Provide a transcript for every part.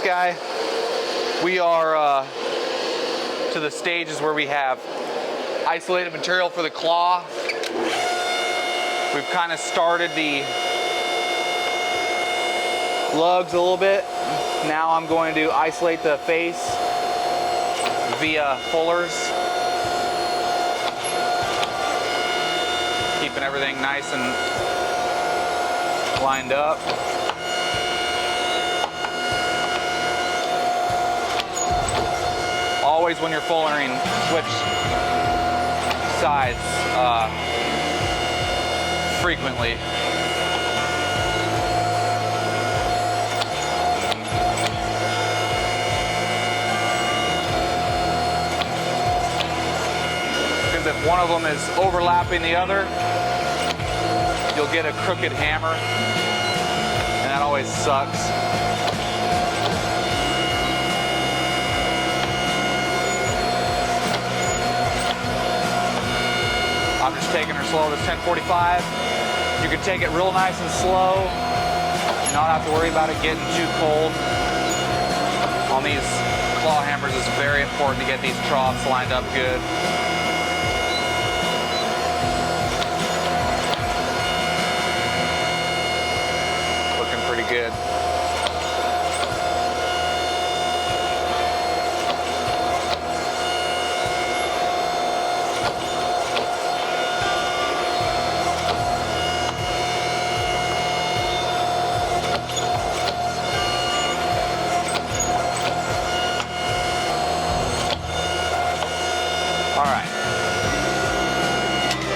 guy, we are to the stages where we have isolated material for the claw. We've kind of started the lugs a little bit. Now I'm going to isolate the face via fullers, keeping everything nice and lined up. Always when you're fullering, switch sides frequently. Because if one of them is overlapping the other, you'll get a crooked hammer, and that always sucks. I'm just taking her slow with 1045. You can take it real nice and slow, not have to worry about it getting too cold. On these claw hammers, it's very important to get these troughs lined up good. Looking pretty good.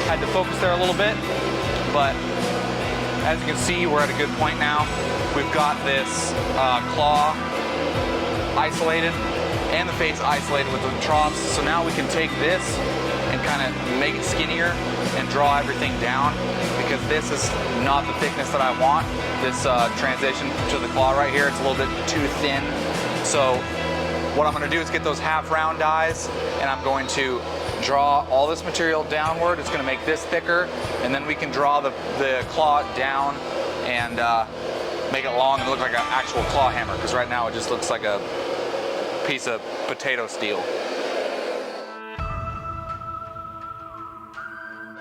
Had to focus there a little bit, but as you can see, we're at a good point now. We've got this claw isolated and the face isolated with the troughs. So now we can take this and kind of make it skinnier and draw everything down, because this is not the thickness that I want. This transition to the claw right here, it's a little bit too thin. So what I'm going to do is get those half round dies, and I'm going to draw all this material downward. It's going to make this thicker, and then we can draw the claw down and make it long and look like an actual claw hammer, because right now it just looks like a piece of potato steel.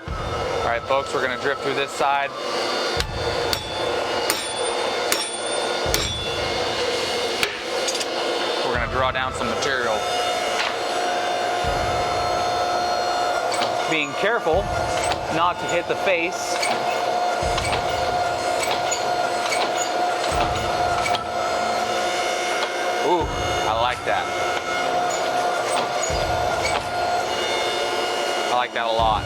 All right, folks, we're going to drift through this side. We're going to draw down some material. Being careful not to hit the face. Ooh, I like that. I like that a lot.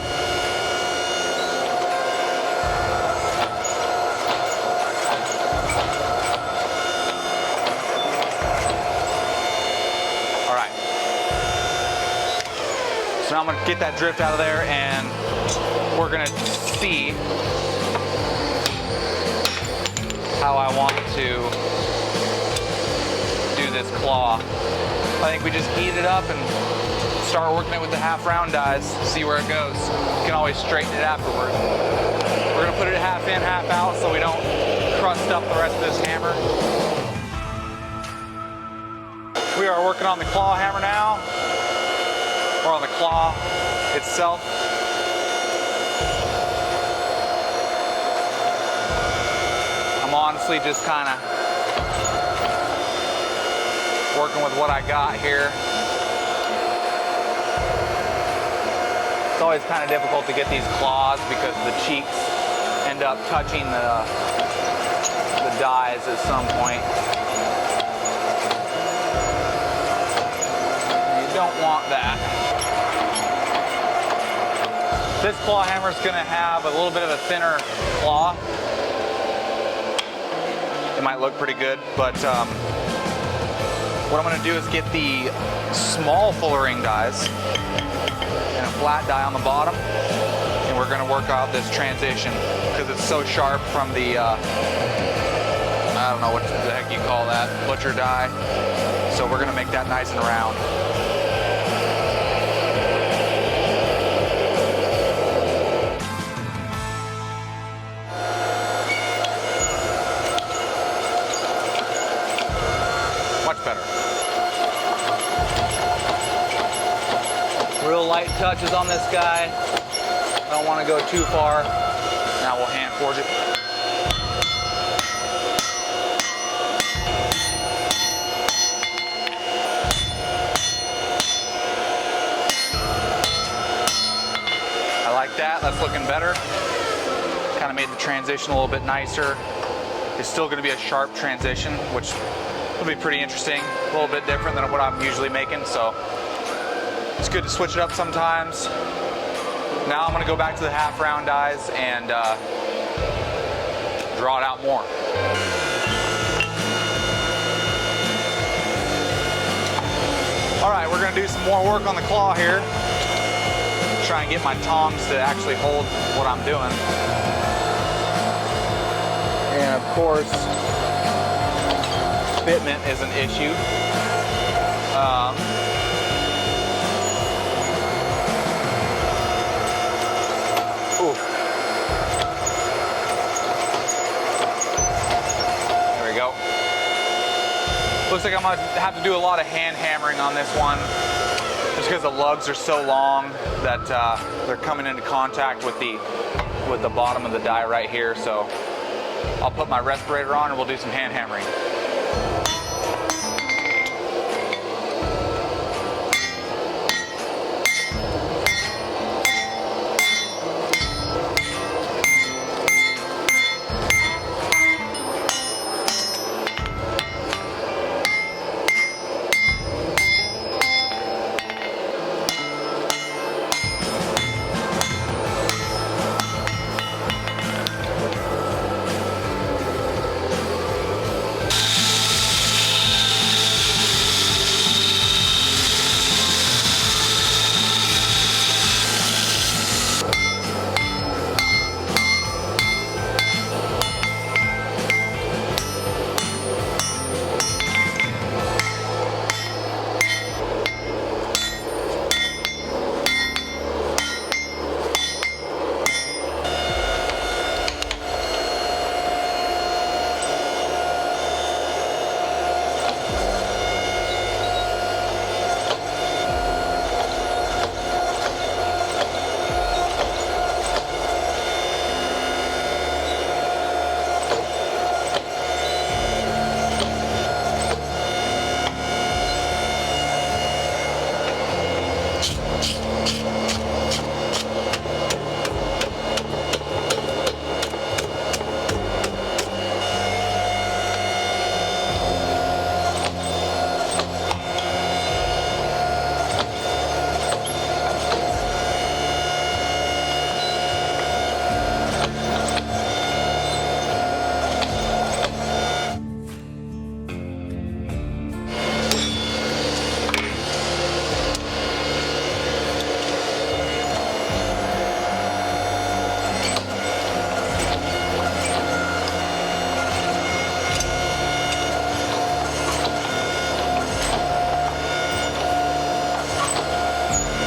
All right. So now I'm going to get that drift out of there, and we're going to see how I want to do this claw. I think we just heat it up and start working it with the half round dies, see where it goes. You can always straighten it afterward. We're going to put it half in, half out, so we don't crust up the rest of this hammer. We are working on the claw hammer now, or on the claw itself. I'm honestly just kind of working with what I got here. It's always kind of difficult to get these claws because the cheeks end up touching the dies at some point. You don't want that. This claw hammer is going to have a little bit of a thinner claw. It might look pretty good, but what I'm going to do is get the small fullering dies and a flat die on the bottom, and we're going to work out this transition because it's so sharp from the I don't know what the heck you call that, butcher die. So we're going to make that nice and round. Real light touches on this guy. Don't want to go too far. Now we'll hand forge it. I like that. That's looking better. Kind of made the transition a little bit nicer. It's still going to be a sharp transition, which will be pretty interesting. A little bit different than what I'm usually making, so it's good to switch it up sometimes. Now I'm going to go back to the half round dies and draw it out more. All right, we're going to do some more work on the claw here. Try and get my tongs to actually hold what I'm doing. And of course, fitment is an issue. There we go. Looks like I'm gonna have to do a lot of hand hammering on this one, just because the lugs are so long that they're coming into contact with the bottom of the die right here. So I'll put my respirator on and we'll do some hand hammering.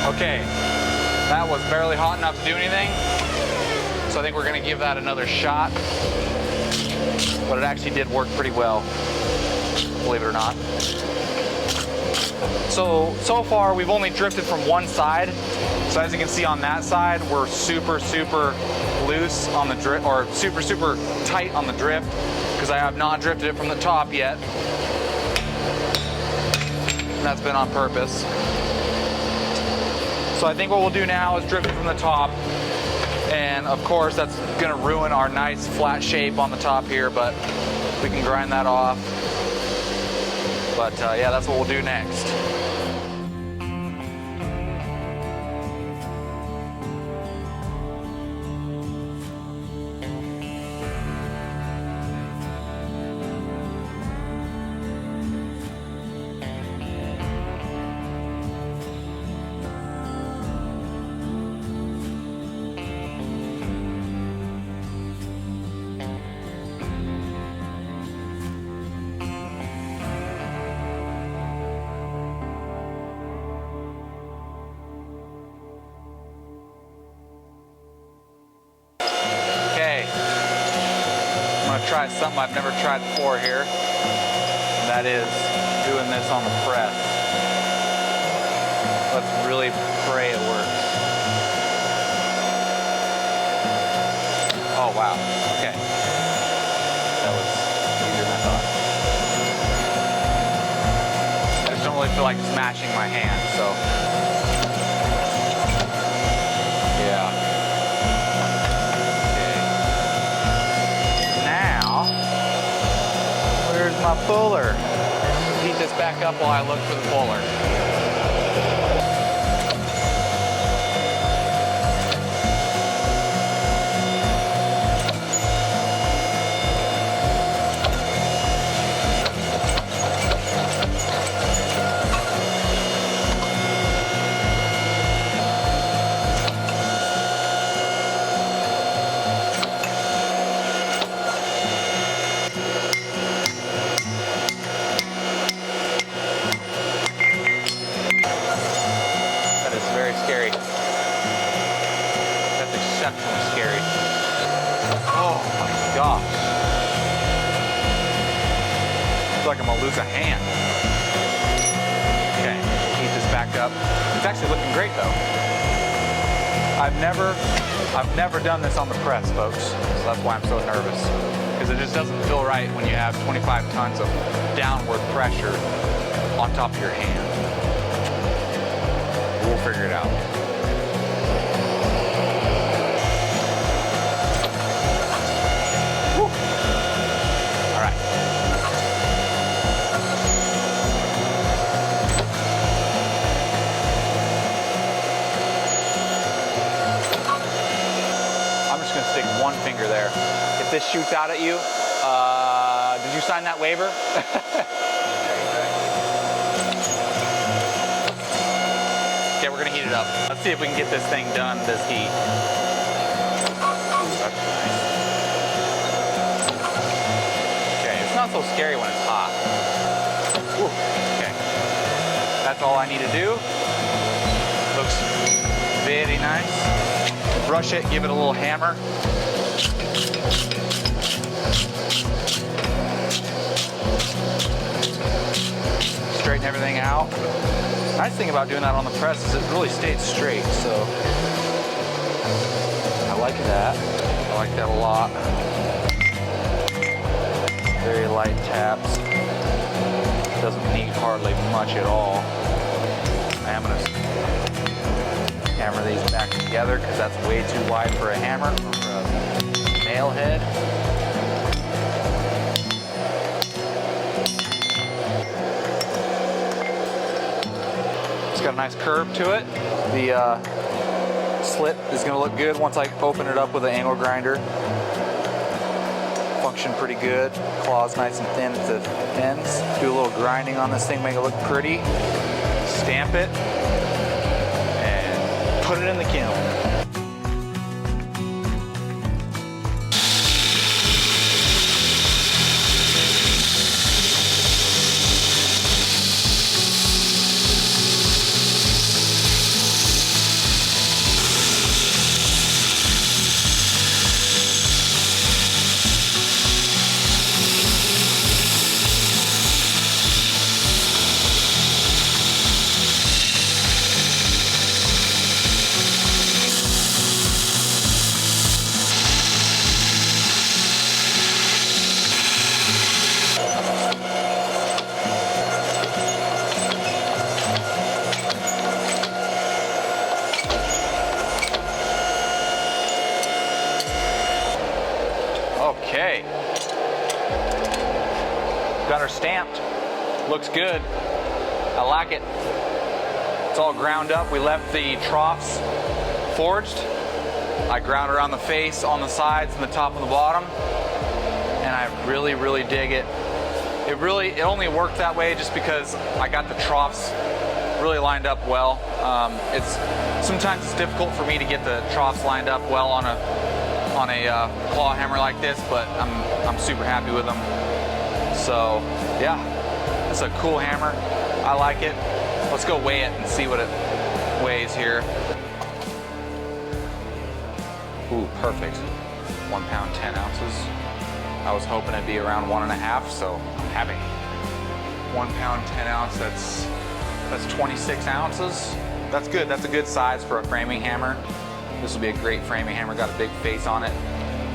Okay, that was barely hot enough to do anything, so I think we're going to give that another shot, but it actually did work pretty well, believe it or not. So far we've only drifted from one side, so as you can see on that side, we're super loose on the drift, or super tight on the drift, because I have not drifted it from the top yet. And that's been on purpose. So I think what we'll do now is drift it from the top, and of course that's going to ruin our nice flat shape on the top here, but we can grind that off. But yeah, that's what we'll do next. Try something I've never tried before here, and that is doing this on the press. Let's really pray like smashing my hand, so. Yeah. Okay. Now, where's my puller? Heat this back up while I look for the puller. Scary. That's exceptionally scary. Oh my gosh. I feel like I'm gonna lose a hand. Okay, heat this back up. It's actually looking great though. I've never done this on the press, folks. So that's why I'm so nervous. Because it just doesn't feel right when you have 25 tons of downward pressure on top of your hand. We'll figure it out. Woo. All right. I'm just gonna stick one finger there. If this shoots out at you, did you sign that waiver? Okay, we're gonna heat it up. Let's see if we can get this thing done, this heat. Ooh, that's nice. Okay, it's not so scary when it's hot. Ooh, okay. That's all I need to do. Looks very nice. Brush it, give it a little hammer. Straighten everything out. Nice thing about doing that on the press is it really stays straight, so I like that. I like that a lot. Very light taps. Doesn't need hardly much at all. I'm gonna hammer these back together because that's way too wide for a hammer or for a nail head. Got a nice curve to it. The slit is going to look good once I open it up with an angle grinder. Function pretty good. Claw's nice and thin at the ends. Do a little grinding on this thing, make it look pretty. Stamp it and put it in the kiln. Okay. Got her stamped. Looks good. I like it. It's all ground up. We left the troughs forged. I ground around the face, on the sides, and the top and the bottom. And I really, really dig it. It only worked that way just because I got the troughs really lined up well. Sometimes it's difficult for me to get the troughs lined up well on a claw hammer like this, but I'm super happy with them. So yeah, it's a cool hammer. I like it. Let's go weigh it and see what it weighs here. Ooh, perfect. 1 pound 10 ounces. I was hoping it'd be around 1.5, so I'm happy. 1 pound 10 ounce. That's 26 ounces. That's good. That's a good size for a framing hammer. This will be a great framing hammer. Got a big face on it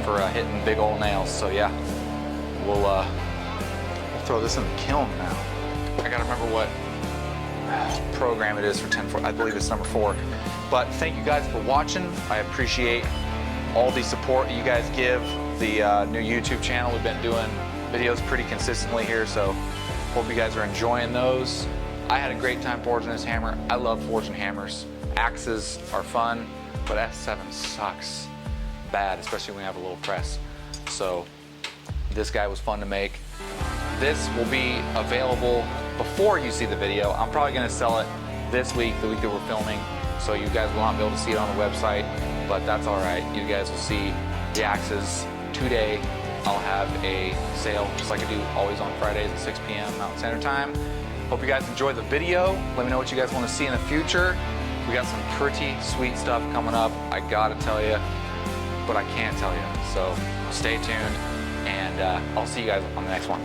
for hitting big old nails. So yeah, we'll throw this in the kiln now. I gotta remember what program it is for 10-4. I believe it's number 4. But thank you guys for watching. I appreciate all the support you guys give the new YouTube channel. We've been doing videos pretty consistently here, so hope you guys are enjoying those. I had a great time forging this hammer. I love forging hammers. Axes are fun, but S7 sucks bad, especially when you have a little press. So this guy was fun to make. This will be available before you see the video. I'm probably gonna sell it this week, the week that we're filming, so you guys will not be able to see it on the website, but that's all right. You guys will see the axes today. I'll have a sale, just like I do always on Fridays at 6 p.m. Mountain Standard Time. Hope you guys enjoyed the video. Let me know what you guys want to see in the future. We got some pretty sweet stuff coming up, I gotta tell you, but I can't tell you. So stay tuned, and I'll see you guys on the next one.